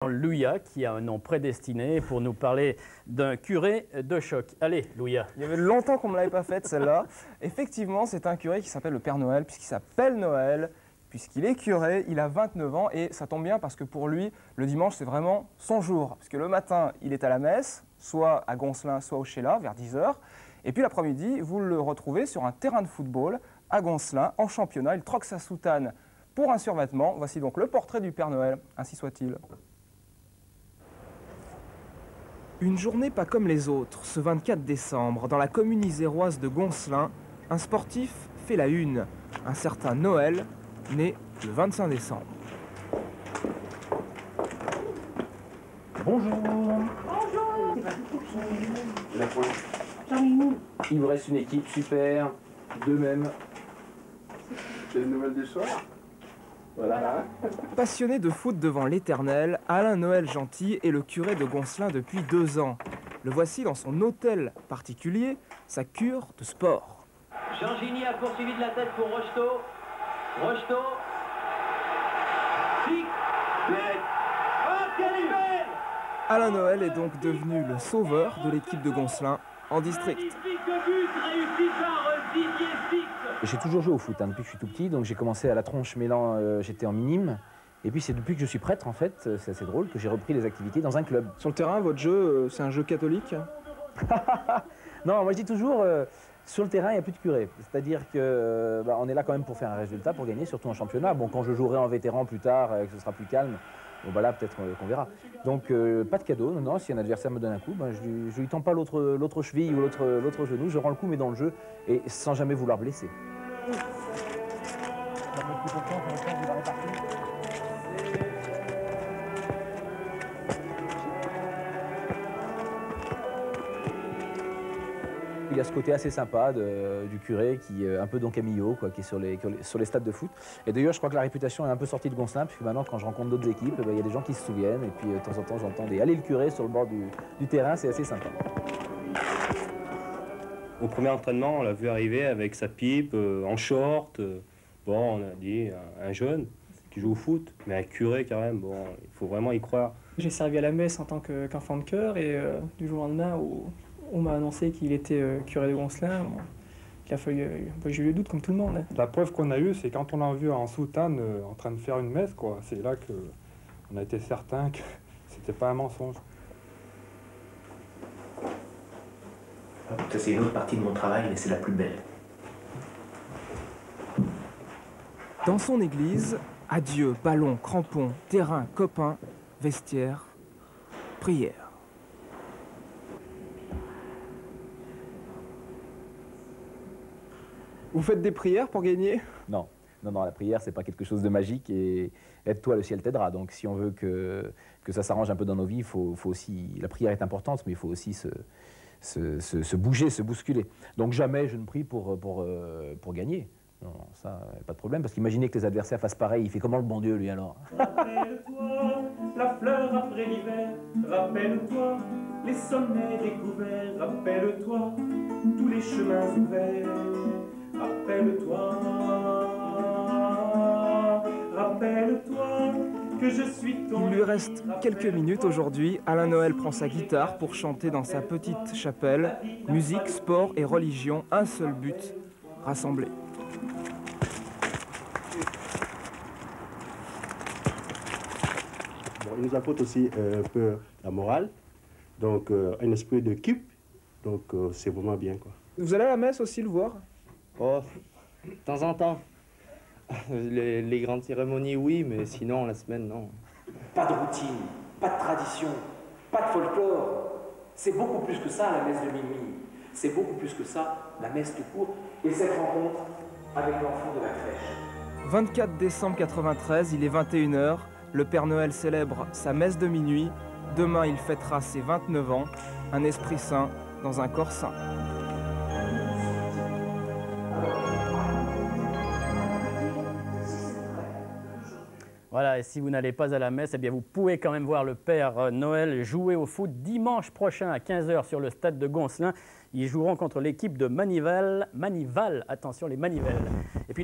Louia, qui a un nom prédestiné pour nous parler d'un curé de choc. Allez, Louia. Il y avait longtemps qu'on ne me l'avait pas faite, celle-là. Effectivement, c'est un curé qui s'appelle le Père Noël, puisqu'il s'appelle Noël, puisqu'il est curé, il a 29 ans, et ça tombe bien parce que pour lui, le dimanche, c'est vraiment son jour. Parce que le matin, il est à la messe, soit à Gonslin, soit au Sheila, vers 10 h. Et puis l'après-midi, vous le retrouvez sur un terrain de football à Gonslin, en championnat. Il troque sa soutane pour un survêtement. Voici donc le portrait du Père Noël, ainsi soit-il. Une journée pas comme les autres, ce 24 décembre, dans la commune iséroise de Gonslin, un sportif fait la une, un certain Noël, né le 25 décembre. Bonjour. Bonjour. La pointe. Il vous reste une équipe, super. Deux mêmes. C'est une nouvelle du soir. Voilà. Passionné de foot devant l'Éternel, Alain Noël Gentil est le curé de Gonslin depuis 2 ans. Le voici dans son hôtel particulier, sa cure de sport. Jean Gigny a poursuivi de la tête pour Rocheteau. Rocheteau. Tic. But. Oh, quelle belle! Alain Noël est donc devenu le sauveur de l'équipe de Gonslin en district. Magnifique but réussi par Didier Fix. J'ai toujours joué au foot depuis que je suis tout petit, donc j'ai commencé à la tronche mêlant, j'étais en minime. Et puis c'est depuis que je suis prêtre, en fait, c'est assez drôle, que j'ai repris les activités dans un club. Sur le terrain, votre jeu, c'est un jeu catholique? Non, moi je dis toujours, sur le terrain, il n'y a plus de curé. C'est-à-dire que on est là quand même pour faire un résultat, pour gagner, surtout en championnat. Bon, quand je jouerai en vétéran plus tard, que ce sera plus calme, bon bah là peut-être qu'on verra. Donc pas de cadeau, non, si un adversaire me donne un coup, je lui tends pas l'autre cheville ou l'autre genou, je rends le coup mais dans le jeu et sans jamais vouloir blesser. Il y a ce côté assez sympa du curé, qui un peu Don Camillo, quoi, qui est sur les stades de foot. Et d'ailleurs, je crois que la réputation est un peu sortie de Gonslin, puisque maintenant, quand je rencontre d'autres équipes, il y a des gens qui se souviennent. Et puis, de temps en temps, j'entends des « Allez le curé » sur le bord du terrain, c'est assez sympa. Au premier entraînement, on l'a vu arriver avec sa pipe, en short. Bon, on a dit un jeune qui joue au foot, mais un curé quand même, bon, il faut vraiment y croire. J'ai servi à la messe en tant qu'enfant de chœur et du jour au lendemain où on m'a annoncé qu'il était curé de Gonslin, il a fallu, j'ai eu le doute comme tout le monde. La preuve qu'on a eue, c'est quand on l'a vu en soutane en train de faire une messe, quoi. C'est là qu'on a été certain que c'était pas un mensonge. Ça, c'est une autre partie de mon travail, mais c'est la plus belle. Dans son église, adieu, ballon, crampons, terrain, copains, vestiaire, prière. Vous faites des prières pour gagner? Non, la prière, c'est pas quelque chose de magique et aide-toi, le ciel t'aidera. Donc si on veut que ça s'arrange un peu dans nos vies, il faut aussi, la prière est importante, mais il faut aussi se bouger, se bousculer. Donc jamais je ne prie pour gagner. Non, ça, pas de problème, parce qu'imaginez que les adversaires fassent pareil, il fait comment le bon Dieu, lui, alors? Rappelle-toi la fleur après l'hiver. Rappelle-toi les sommets découverts. Rappelle-toi tous les chemins ouverts. Rappelle-toi, rappelle-toi que je suis ton... Il lui reste quelques minutes aujourd'hui. Alain Noël prend sa guitare pour chanter dans sa petite chapelle. Musique, sport et religion, un seul but, rassembler. Bon, il nous apporte aussi un peu la morale, donc un esprit d'équipe, donc c'est vraiment bien, quoi. Vous allez à la messe aussi le voir? Oh, de temps en temps. Les grandes cérémonies, oui, mais sinon, la semaine, non. Pas de routine, pas de tradition, pas de folklore. C'est beaucoup plus que ça, la messe de minuit. C'est beaucoup plus que ça, la messe tout court. Et cette rencontre avec l'enfant de la crèche. 24 décembre 93, il est 21 h. Le Père Noël célèbre sa messe de minuit. Demain, il fêtera ses 29 ans. Un esprit saint dans un corps saint. Voilà, et si vous n'allez pas à la messe, eh bien vous pouvez quand même voir le Père Noël jouer au foot dimanche prochain à 15 h sur le stade de Gonslin. Ils joueront contre l'équipe de Manival. Attention, les Manivelles. Et puis,